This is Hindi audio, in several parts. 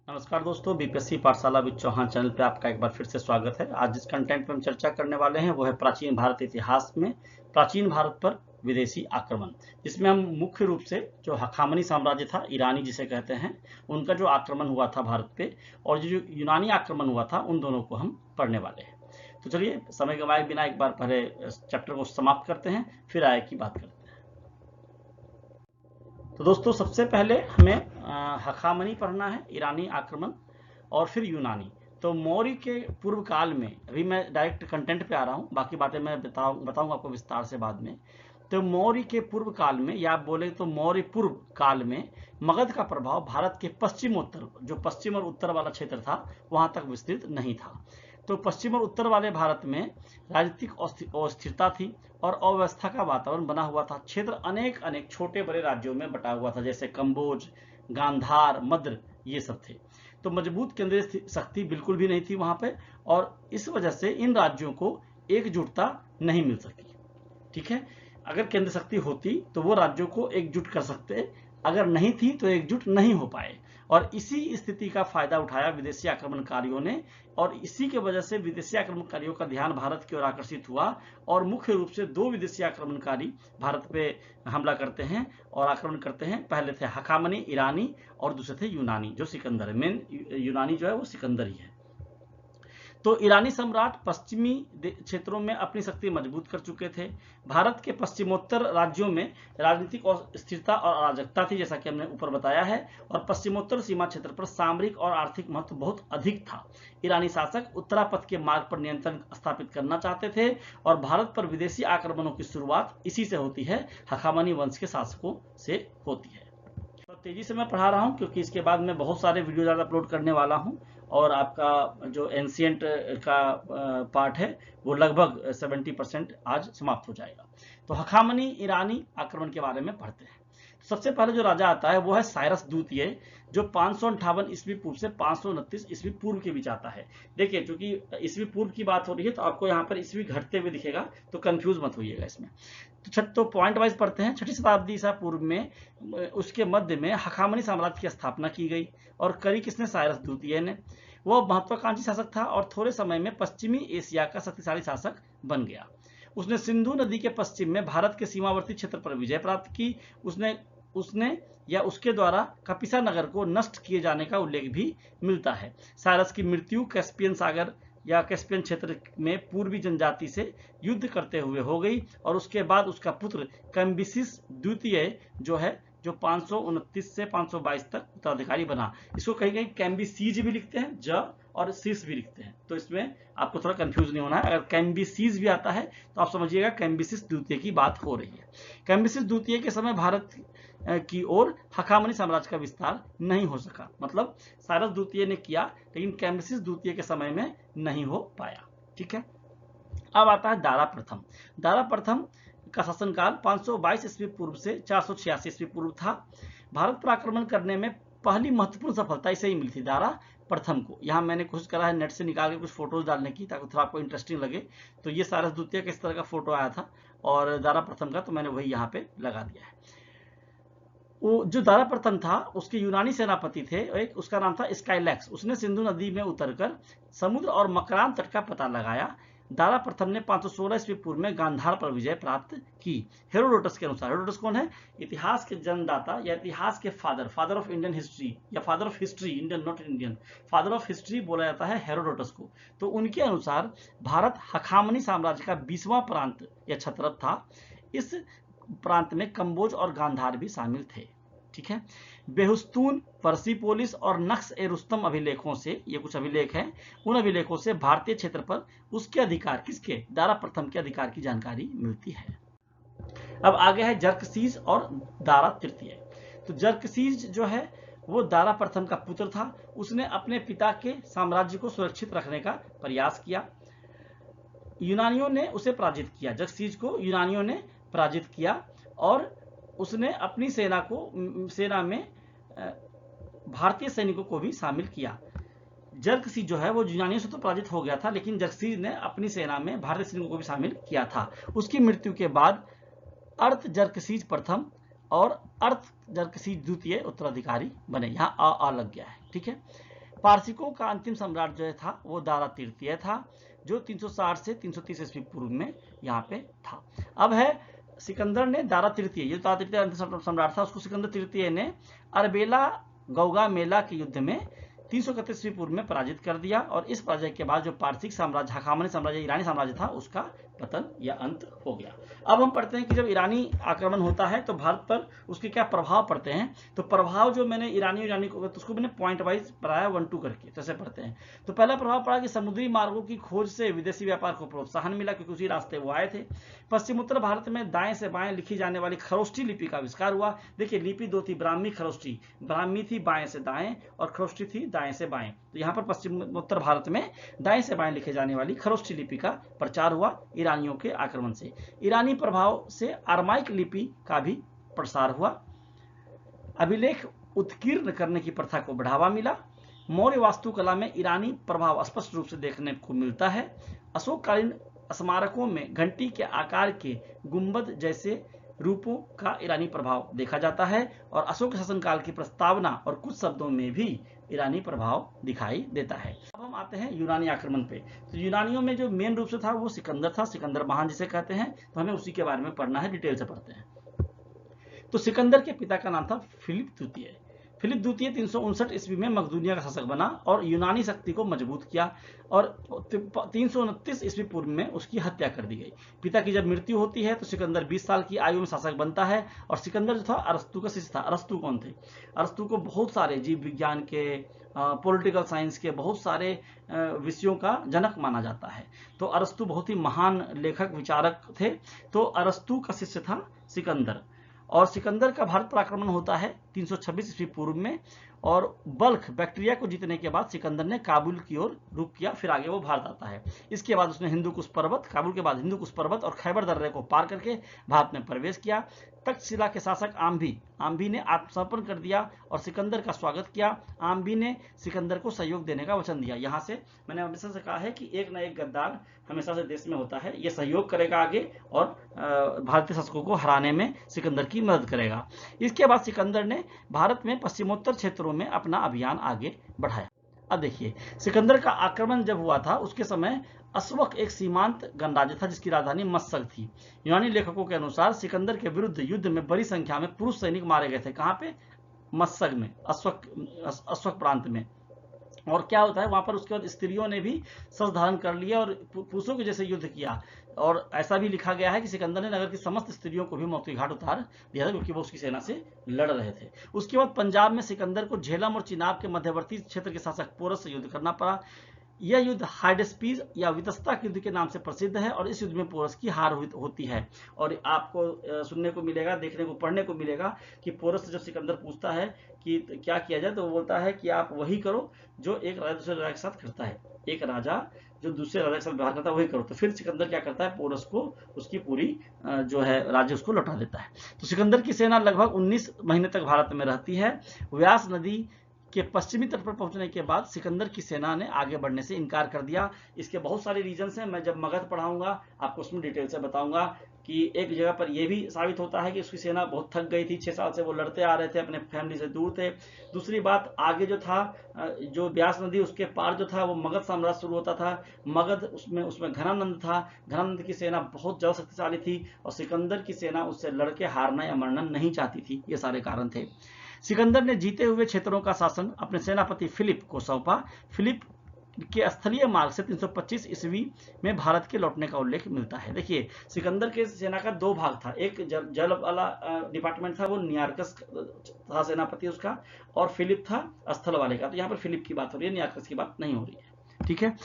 नमस्कार दोस्तों, बीपीएससी पाठशाला विद चौहान चैनल पे आपका एक बार फिर से स्वागत है। आज जिस कंटेंट पे हम चर्चा करने वाले हैं वो है प्राचीन भारत इतिहास में प्राचीन भारत पर विदेशी आक्रमण, जिसमें हम मुख्य रूप से जो हखामनी साम्राज्य था, ईरानी जिसे कहते हैं, उनका जो आक्रमण हुआ था भारत पे और जो यूनानी आक्रमण हुआ था, उन दोनों को हम पढ़ने वाले हैं। तो चलिए समय गंवाए बिना एक बार पहले चैप्टर को समाप्त करते हैं, फिर आगे की बात करते हैं। तो दोस्तों सबसे पहले हमें हखामनी पढ़ना है, ईरानी आक्रमण, और फिर यूनानी। तो मौर्य के पूर्व काल में, अभी मैं डायरेक्ट कंटेंट पे आ रहा हूँ, बाकी बातें मैं बताऊंगा आपको विस्तार से बाद में। तो मौर्य के पूर्व काल में, या आप बोले तो मौर्य पूर्व काल में, मगध का प्रभाव भारत के पश्चिमोत्तर, जो पश्चिम और उत्तर वाला क्षेत्र था, वहां तक विस्तृत नहीं था। तो पश्चिम और उत्तर वाले भारत में राजनीतिक अस्थिरता थी और अव्यवस्था का वातावरण बना हुआ था। क्षेत्र अनेक अनेक छोटे बड़े राज्यों में बटा हुआ था, जैसे कंबोज, गांधार, मद्र, ये सब थे। तो मजबूत केंद्रीय शक्ति बिल्कुल भी नहीं थी वहां पे, और इस वजह से इन राज्यों को एकजुटता नहीं मिल सकी। ठीक है, अगर केंद्र शक्ति होती तो वो राज्यों को एकजुट कर सकते, अगर नहीं थी तो एकजुट नहीं हो पाए, और इसी स्थिति का फायदा उठाया विदेशी आक्रमणकारियों ने, और इसी के वजह से विदेशी आक्रमणकारियों का ध्यान भारत की ओर आकर्षित हुआ, और मुख्य रूप से दो विदेशी आक्रमणकारी भारत पे हमला करते हैं और आक्रमण करते हैं। पहले थे हखामनी ईरानी और दूसरे थे यूनानी, जो सिकंदर है। मेन यूनानी जो है वो सिकंदर ही है। तो ईरानी सम्राट पश्चिमी क्षेत्रों में अपनी शक्ति मजबूत कर चुके थे। भारत के पश्चिमोत्तर राज्यों में राजनीतिक और स्थिरता और अराजकता थी, जैसा कि हमने ऊपर बताया है, और पश्चिमोत्तर सीमा क्षेत्र पर सामरिक और आर्थिक महत्व बहुत अधिक था। ईरानी शासक उत्तरापथ के मार्ग पर नियंत्रण स्थापित करना चाहते थे, और भारत पर विदेशी आक्रमणों की शुरुआत इसी से होती है, हखामनी वंश के शासकों से होती है। तो तेजी से मैं पढ़ा रहा हूँ क्योंकि इसके बाद मैं बहुत सारे वीडियो ज़्यादा अपलोड करने वाला हूँ, और आपका जो एंशियंट का पार्ट है वो लगभग 70% आज समाप्त हो जाएगा। तो हखामनी ईरानी आक्रमण के बारे में पढ़ते हैं। तो सबसे पहले जो राजा आता है वो है साइरस द्वितीय, जो 558 ईस्वी पूर्व से 529 ईस्वी पूर्व के बीच आता है। देखिए, चूंकि ईस्वी पूर्व की बात हो रही है तो आपको यहाँ पर ईस्वी घटते हुए दिखेगा, तो कंफ्यूज मत होइएगा इसमें। तो पॉइंट वाइज पढ़ते हैं। 6ठी शताब्दी ईसा पूर्व में उसके मध्य में हखामनी साम्राज्य की स्थापना की गई, और करी किसने? साइरस द्वितीय ने। वह महत्वाकांक्षी शासक था और थोड़े समय में पश्चिमी एशिया का शक्तिशाली शासक बन गया। उसने सिंधु नदी के पश्चिम में भारत के सीमावर्ती क्षेत्र पर विजय प्राप्त की। उसने उसने या उसके द्वारा कपिसा नगर को नष्ट किए जाने का उल्लेख भी मिलता है। साइरस की मृत्यु कैस्पियन सागर या कैस्पियन क्षेत्र में पूर्वी जनजाति से युद्ध करते हुए हो गई, और उसके बाद उसका पुत्र कैम्बिसिस द्वितीय जो है, जो 529 से 522 तक उत्तराधिकारी बना। इसको कहीं कहीं कैम्बिसीज भी लिखते हैं, ज और सीस भी लिखते हैं, तो इसमें आपको थोड़ा कंफ्यूज नहीं होना है। अगर कैम्बिसीज भी आता है तो आप समझिएगा कैम्बिसिस द्वितीय की बात हो रही है। कैम्बिसिस द्वितीय के समय भारत की ओर हखामनी साम्राज्य का विस्तार नहीं हो सका, मतलब साइरस द्वितीय ने किया लेकिन कैम्बिसिस द्वितीय के समय में नहीं हो पाया। ठीक है, अब आता है दारा प्रथम। दारा प्रथम का शासनकाल 522 ईस्वी पूर्व से 486 ईस्वी पूर्व था। भारत पर आक्रमण करने में पहली महत्वपूर्ण सफलता इसे ही मिली थी, दारा प्रथम को। यहाँ मैंने कोशिश करा है नेट से निकाल के कुछ फोटोज डालने की, ताकि थोड़ा आपको इंटरेस्टिंग लगे। तो ये साइरस द्वितीय का इस तरह का फोटो आया था, और दारा प्रथम का तो मैंने वही यहाँ पे लगा दिया है। वो जो दारा प्रथम था उसके यूनानी सेनापति थे, एक उसका नाम था स्काइलैक्स। उसने सिंधु नदी में उतरकर समुद्र और मकरान तट का पता लगाया। दारा प्रथम ने 516 ईस्वी पूर्व में गांधार पर विजय प्राप्त की। हेरोडोटस के अनुसार, हेरोडोटस कौन है? इतिहास के जन्मदाता या इतिहास के फादर ऑफ इंडियन हिस्ट्री, या father of history, Indian not Indian, father of history बोला जाता है हेरोडोटस को। तो उनके अनुसार भारत हखामनी साम्राज्य का 20वां प्रांत या छत्रप था। इस प्रांत में कंबोज और गांधार भी शामिल थे। ठीक है, बेहुस्तून, परसीपोलिस और नक्श ए रुस्तम अभिलेखों से, ये कुछ अभिलेख हैं, उन अभिलेखों से भारतीय क्षेत्र पर उसके अधिकार, किसके? दारा प्रथम के अधिकार की जानकारी मिलती है। अब आगे है जर्कसीज और दारा तृतीय। तो जर्कसीज जो है वो दारा प्रथम का पुत्र था। उसने अपने पिता के साम्राज्य को सुरक्षित रखने का प्रयास किया। यूनानियों ने उसे पराजित किया, जर्कसीज को यूनानियों ने पराजित किया, और उसने अपनी सेना में भारतीय सैनिकों को भी शामिल किया। जर्कसीज जो है वो यूनानियों से तो पराजित हो गया था, लेकिन जर्कसीज ने अपनी सेना में भारतीय सैनिकों को भी शामिल किया था। उसकी मृत्यु के बाद अर्थ जर्कसीज प्रथम और अर्थ जर्कसीज द्वितीय उत्तराधिकारी बने। यहाँ आ लग गया है। ठीक है, पारसिकों का अंतिम सम्राट जो था वो दारा तृतीय था, जो 360 से 330 ईस्वी पूर्व में यहाँ पे था। अब है सिकंदर ने दारा तृतीय, जो दारा तृतीय अंतिम सम्राट था, उसको सिकंदर तृतीय ने अरबेला गौगामेला के युद्ध में 331 ईस्वी पूर्व में पराजित कर दिया, और इस पराजय के बाद जो पारसिक साम्राज्य, हखामनी साम्राज्य, ईरानी साम्राज्य था, उसका पतन या अंत हो गया। अब हम पढ़ते हैं कि जब ईरानी आक्रमण होता है तो भारत पर उसके क्या प्रभाव पड़ते हैं। तो प्रभाव जो मैंने ईरानी को, तो उसको मैंने पॉइंट वाइज पढ़ाया 1-2 करके, जैसे पढ़ते हैं। तो पहला प्रभाव पड़ा कि समुद्री मार्गों की खोज से विदेशी व्यापार को प्रोत्साहन मिला, क्योंकि उसी रास्ते वो आए थे। पश्चिमोत्तर भारत में दाएं से बाएं लिखी जाने वाली खरोष्ठी लिपि का आविष्कार हुआ। देखिए लिपि दो थी, ब्राह्मी खरोष्ठी, ब्राह्मी थी बाएं से दाएं और खरोष्ठी थी दाएं से बाएं। तो यहाँ पर पश्चिमोत्तर भारत में दाएं से बाएं लिखे जाने वाली खरोष्ठी लिपि का प्रचार हुआ ईरानियों के आक्रमण से। ईरानी प्रभाव से अरमाइक लिपि का भी प्रसार हुआ। अभिलेख उत्कीर्ण करने की प्रथा को बढ़ावा मिला। मौर्य वास्तुकला में ईरानी प्रभाव स्पष्ट रूप से देखने को मिलता है। अशोककालीन स्मारकों में घंटी के आकार के गुंबद जैसे रूपों का ईरानी प्रभाव देखा जाता है, और अशोक शासनकाल की प्रस्तावना और कुछ शब्दों में भी ईरानी प्रभाव दिखाई देता है। अब हम आते हैं यूनानी आक्रमण पे। तो यूनानियों में जो मेन रूप से था वो सिकंदर था, सिकंदर महान जिसे कहते हैं, तो हमें उसी के बारे में पढ़ना है, डिटेल से पढ़ते हैं। तो सिकंदर के पिता का नाम था फिलिप द्वितीय। फिलिप द्वितीय 359 ईस्वी में मकदूनिया का शासक बना और यूनानी शक्ति को मजबूत किया, और 329 ईस्वी पूर्व में उसकी हत्या कर दी गई। पिता की जब मृत्यु होती है तो सिकंदर 20 साल की आयु में शासक बनता है, और सिकंदर जो था अरस्तु का शिष्य था। अरस्तु कौन थे? अरस्तु को बहुत सारे जीव विज्ञान के, पॉलिटिकल साइंस के बहुत सारे विषयों का जनक माना जाता है। तो अरस्तु बहुत ही महान लेखक विचारक थे। तो अरस्तु का शिष्य था सिकंदर, और सिकंदर का भारत पर आक्रमण होता है 326 ईस्वी पूर्व में, और बल्ख बैक्टीरिया को जीतने के बाद सिकंदर ने काबुल की ओर रुख किया, फिर आगे वो भारत आता है। इसके बाद उसने हिंदुकुश पर्वत, काबुल के बाद हिंदुकुश पर्वत और खैबर दर्रे को पार करके भारत में प्रवेश किया। तक्षशिला के शासक आम्भी ने आत्मसमर्पण कर दिया और सिकंदर का स्वागत किया। आम्भी ने सिकंदर को सहयोग देने का वचन दिया। यहाँ से मैंने हमेशा से कहा है कि एक न एक गद्दार हमेशा से देश में होता है, ये सहयोग करेगा आगे, और भारतीय शासकों को हराने में सिकंदर की मदद करेगा। इसके बाद सिकंदर ने भारत में पश्चिमोत्तर क्षेत्रों में अपना अभियान आगे बढ़ाया। अब देखिए, सिकंदर का आक्रमण जब हुआ था उसके समय अश्वक एक सीमांत गणराज्य था जिसकी राजधानी मस्सक थी। यूनानी लेखकों के अनुसार सिकंदर के विरुद्ध युद्ध में बड़ी संख्या में पुरुष सैनिक मारे गए थे। कहाँ पे? मस्सक में, अश्वक प्रांत में। और क्या होता है वहां पर, उसके बाद स्त्रियों ने भी शस्त्र धारण कर लिया और पुरुषों के जैसे युद्ध किया। और ऐसा भी लिखा गया है कि सिकंदर ने नगर की समस्त स्त्रियों को भी मौत के घाट उतार दिया था, क्योंकि वो उसकी सेना से लड़ रहे थे। उसके बाद पंजाब में सिकंदर को झेलम और चिनाब के मध्यवर्ती क्षेत्र के शासक पोरस से युद्ध करना पड़ा। यह युद्ध हाइडेस्पीस या वितस्ता के युद्ध के नाम से प्रसिद्ध है, और इस युद्ध में पोरस की हार होती है। और आपको सुनने को मिलेगा, देखने को, पढ़ने को मिलेगा कि पोरस से जब सिकंदर पूछता है कि क्या किया जाए, तो वो बोलता है कि आप वही करो जो एक राजा दूसरे राजा के साथ करता है, एक राजा जो दूसरे राजा के साथ व्यवहार करता है वही करो। तो फिर सिकंदर क्या करता है, पोरस को उसकी पूरी जो है राज्य उसको लौटा देता है। तो सिकंदर की सेना लगभग 19 महीने तक भारत में रहती है। व्यास नदी के पश्चिमी तट पर पहुंचने के बाद सिकंदर की सेना ने आगे बढ़ने से इनकार कर दिया। इसके बहुत सारे रीजंस हैं, मैं जब मगध पढ़ाऊंगा आपको उसमें डिटेल से बताऊंगा कि एक जगह पर यह भी साबित होता है कि उसकी सेना बहुत थक गई थी, 6 साल से वो लड़ते आ रहे थे, अपने फैमिली से दूर थे। दूसरी बात, आगे जो था, जो व्यास नदी उसके पार जो था वो मगध साम्राज्य शुरू होता था। मगध उसमें घनानंद था। घनानंद की सेना बहुत ज्यादा शक्तिशाली थी, और सिकंदर की सेना उससे लड़के हारना या मरना नहीं चाहती थी। ये सारे कारण थे। सिकंदर ने जीते हुए क्षेत्रों का शासन अपने सेनापति फिलिप को सौंपा। फिलिप के स्थलीय मार्ग से 325 ईस्वी में भारत के लौटने का उल्लेख मिलता है। देखिए, सिकंदर के सेना का 2 भाग था, एक जल वाला डिपार्टमेंट था, वो नियार्कस था सेनापति उसका, और फिलिप था स्थल वाले का। तो यहाँ पर फिलिप की बात हो रही है, नियार्कस की बात नहीं हो रही है। ठीक है।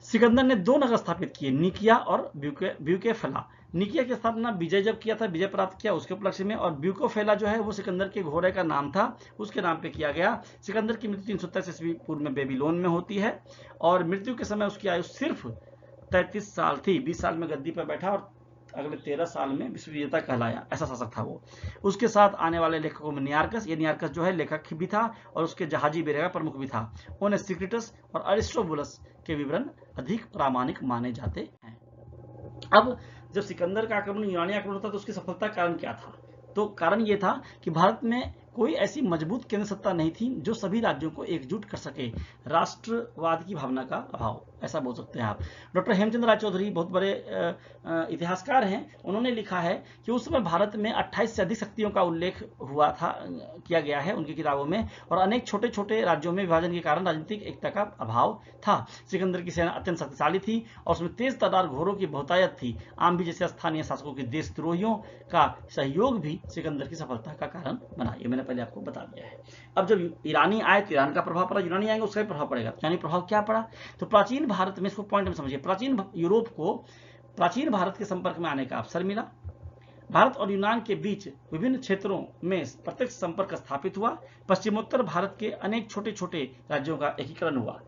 सिकंदर ने 2 नगर स्थापित किए, निकिया और ब्यूकेफला। निकिया की स्थापना विजय जब किया था, विजय प्राप्त किया उसके उपलक्ष्य में, और ब्यूकोफेला जो है वो सिकंदर के घोड़े का नाम था, उसके नाम पे किया गया। सिकंदर की मृत्यु 327 ईस्वी पूर्व में बेबीलोन में होती है, और मृत्यु के समय उसकी आयु सिर्फ 33 साल थी। 20 साल में गद्दी पर बैठा और अगले 13 साल में विश्व विजेता कहलाया, ऐसा शासक था वो। उसके साथ आने वाले लेखकों में नियार्कस, ये नियार्कस जो है लेखक भी था और उसके जहाजी बेरगा प्रमुख भी था। ओनेसिक्रिटस और अरिस्टोबुलस के विवरण अधिक प्रामाणिक माने जाते हैं। अब जब सिकंदर का आक्रमण, यूनानी आक्रमण होता तो उसकी सफलता का कारण क्या था? तो कारण ये था कि भारत में कोई ऐसी मजबूत केंद्र सत्ता नहीं थी जो सभी राज्यों को एकजुट कर सके। राष्ट्रवाद की भावना का अभाव, ऐसा बोल सकते हैं आप। डॉक्टर हेमचंद्र राय चौधरी बहुत बड़े इतिहासकार हैं, उन्होंने लिखा है कि उस समय भारत में 28 से अधिक शक्तियों का उल्लेख हुआ था, किया गया है उनकी किताबों में, और अनेक छोटे छोटे राज्यों में विभाजन के कारण राजनीतिक एकता का अभाव था। सिकंदर की सेना अत्यंत शक्तिशाली थी और उसमें तेज तर्रार घोड़ों की बहुतायत थी। आम भी जैसे स्थानीय शासकों के देशद्रोहियों का सहयोग भी सिकंदर की सफलता का कारण बना। ये मैंने पहले आपको बता दिया है। अब जब ईरानी आए तो ईरान का प्रभाव पड़ा, यूनानी आएंगे उसका भी प्रभाव पड़ेगा। यानी प्रभाव क्या पड़ा, तो प्राचीन भारत में, इसको पॉइंट में समझिए, प्राचीन यूरोप को प्राचीन भारत के संपर्क में आने का अवसर मिला। भारत और यूनान के बीच विभिन्न क्षेत्रों में प्रत्यक्ष संपर्क स्थापित हुआ। पश्चिमोत्तर भारत के अनेक छोटे छोटे राज्यों का एकीकरण हुआ।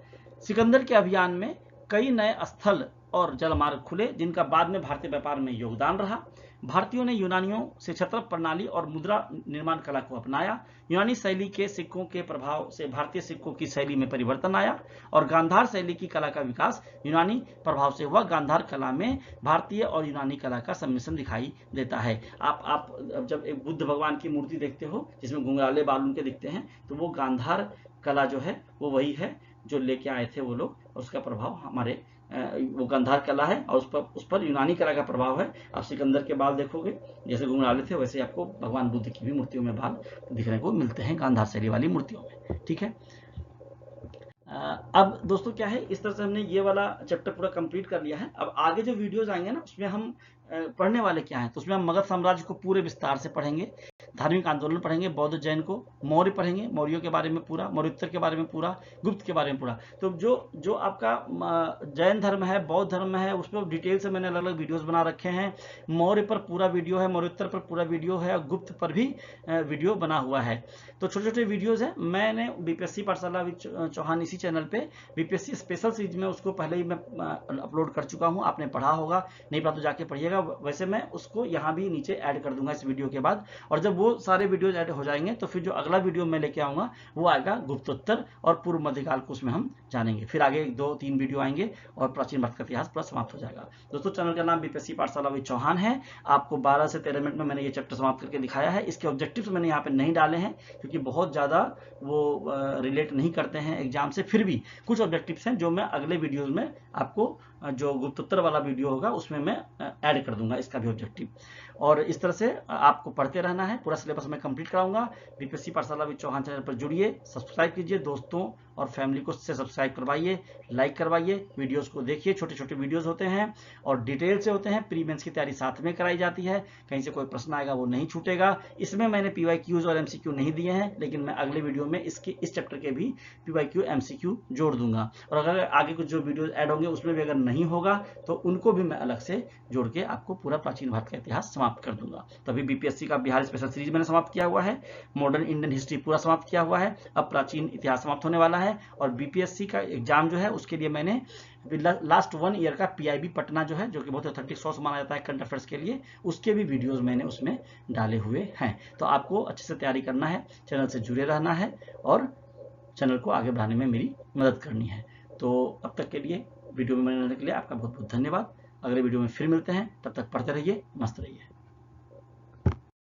सिकंदर के अभियान में कई नए स्थल और जलमार्ग खुले, जिनका बाद में भारतीय व्यापार में योगदान रहा। भारतीयों ने यूनानियों से छत्रप प्रणाली और मुद्रा निर्माण कला को अपनाया। यूनानी शैली के सिक्कों के प्रभाव से भारतीय सिक्कों की शैली में परिवर्तन आया और गांधार शैली की कला का विकास यूनानी प्रभाव से हुआ। गांधार कला में भारतीय और यूनानी कला का सम्मिश्रण दिखाई देता है। आप जब एक बुद्ध भगवान की मूर्ति देखते हो जिसमें घुंघराले बाल उनके दिखते हैं, तो वो गांधार कला जो है वो वही है जो लेके आए थे वो लोग, और उसका प्रभाव हमारे वो गांधार कला है और उस पर यूनानी कला का प्रभाव है। आप सिकंदर के बाल देखोगे जैसे घुंघराले थे, वैसे आपको भगवान बुद्ध की भी मूर्तियों में बाल दिखने को मिलते हैं, गांधार शैली वाली मूर्तियों में। ठीक है, अब दोस्तों क्या है, इस तरह से हमने ये वाला चैप्टर पूरा कंप्लीट कर लिया है। अब आगे जो वीडियोज आएंगे ना, उसमें हम पढ़ने वाले क्या है, तो उसमें हम मगध साम्राज्य को पूरे विस्तार से पढ़ेंगे, धार्मिक आंदोलन पढ़ेंगे, बौद्ध जैन को, मौर्य पढ़ेंगे, मौर्यों के बारे में पूरा, मौर्योत्तर के बारे में पूरा, गुप्त के बारे में पूरा। तो जो आपका जैन धर्म है, बौद्ध धर्म है, उस पर डिटेल से मैंने अलग अलग वीडियोस बना रखे हैं। मौर्य पर पूरा वीडियो है, मौर्योत्तर पर पूरा वीडियो है, और गुप्त पर भी वीडियो बना हुआ है। तो छोटे छोटे वीडियोज है। मैंने बीपीएससी पाठशाला चौहान इसी चैनल पे बीपीएससी स्पेशल सीरीज में उसको पहले ही मैं अपलोड कर चुका हूँ, आपने पढ़ा होगा, नहीं पढ़ा तो जाके पढ़िएगा। वैसे मैं उसको यहाँ भी नीचे ऐड कर दूंगा इस वीडियो के बाद, और जब वो सारे वीडियोज ऐड हो जाएंगे तो फिर जो अगला वीडियो मैं लेके आऊंगा वो आएगा गुप्तोत्तर और पूर्व मध्यकाल को, उसमें हम जानेंगे। फिर आगे 2-3 वीडियो आएंगे और प्राचीन भारत का इतिहास पूरा समाप्त हो जाएगा। दोस्तों चैनल का नाम बीपीएससी पाठशाला विद चौहान है। आपको 12 से 13 मिनट में मैंने ये चैप्टर समाप्त करके दिखाया है। इसके ऑब्जेक्टिव्स मैंने यहाँ पे नहीं डाले हैं क्योंकि बहुत ज्यादा वो रिलेट नहीं करते हैं एग्जाम से। फिर भी कुछ ऑब्जेक्टिव्स हैं जो मैं अगले वीडियोज में आपको, जो गुप्तोत्तर वाला वीडियो होगा उसमें मैं ऐड कर दूंगा इसका भी ऑब्जेक्टिव। और इस तरह से आपको पढ़ते रहना है, पूरा सिलेबस मैं कंप्लीट कराऊंगा। बीपीएससी पाठशाला विद चौहान चैनल पर जुड़िए, सब्सक्राइब कीजिए, दोस्तों और फैमिली को से सब्सक्राइब करवाइए, लाइक करवाइए, वीडियोस को देखिए। छोटे छोटे वीडियोस होते हैं और डिटेल से होते हैं। प्री मेंस की तैयारी साथ में कराई जाती है, कहीं से कोई प्रश्न आएगा वो नहीं छूटेगा। इसमें मैंने पीवाईक्यूज और एमसीक्यू नहीं दिए हैं, लेकिन मैं अगले वीडियो में इस चैप्टर के भी पीवाईक्यू एमसीक्यू जोड़ दूंगा। और अगर आगे कुछ जो वीडियो ऐड होंगे उसमें भी अगर नहीं होगा तो उनको भी मैं अलग से जोड़ के आपको पूरा प्राचीन भारत का इतिहास समाप्त कर दूंगा। तभी बीपीएससी का बिहार स्पेशल सीरीज मैंने समाप्त किया हुआ है, मॉडर्न इंडियन हिस्ट्री पूरा समाप्त किया हुआ है, अब प्राचीन इतिहास समाप्त होने वाला है। और बीपीएससी का एग्जाम जो है उसके लिए मैंने लास्ट 1 ईयर का पीआईबी पटना जो है, जो कि बहुत ऑथेंटिक सोर्स माना जाता है करंट अफेयर्स के लिए, उसके भी वीडियोस मैंने उसमें डाले हुए हैं। तो आपको अच्छे से तैयारी करना है, चैनल से जुड़े रहना है और चैनल को आगे बढ़ाने में मेरी मदद करनी है। तो अब तक के लिए वीडियो में बने रहने के लिए आपका बहुत बहुत धन्यवाद। अगले वीडियो में फिर मिलते हैं, तब तक पढ़ते रहिए, मस्त रहिए।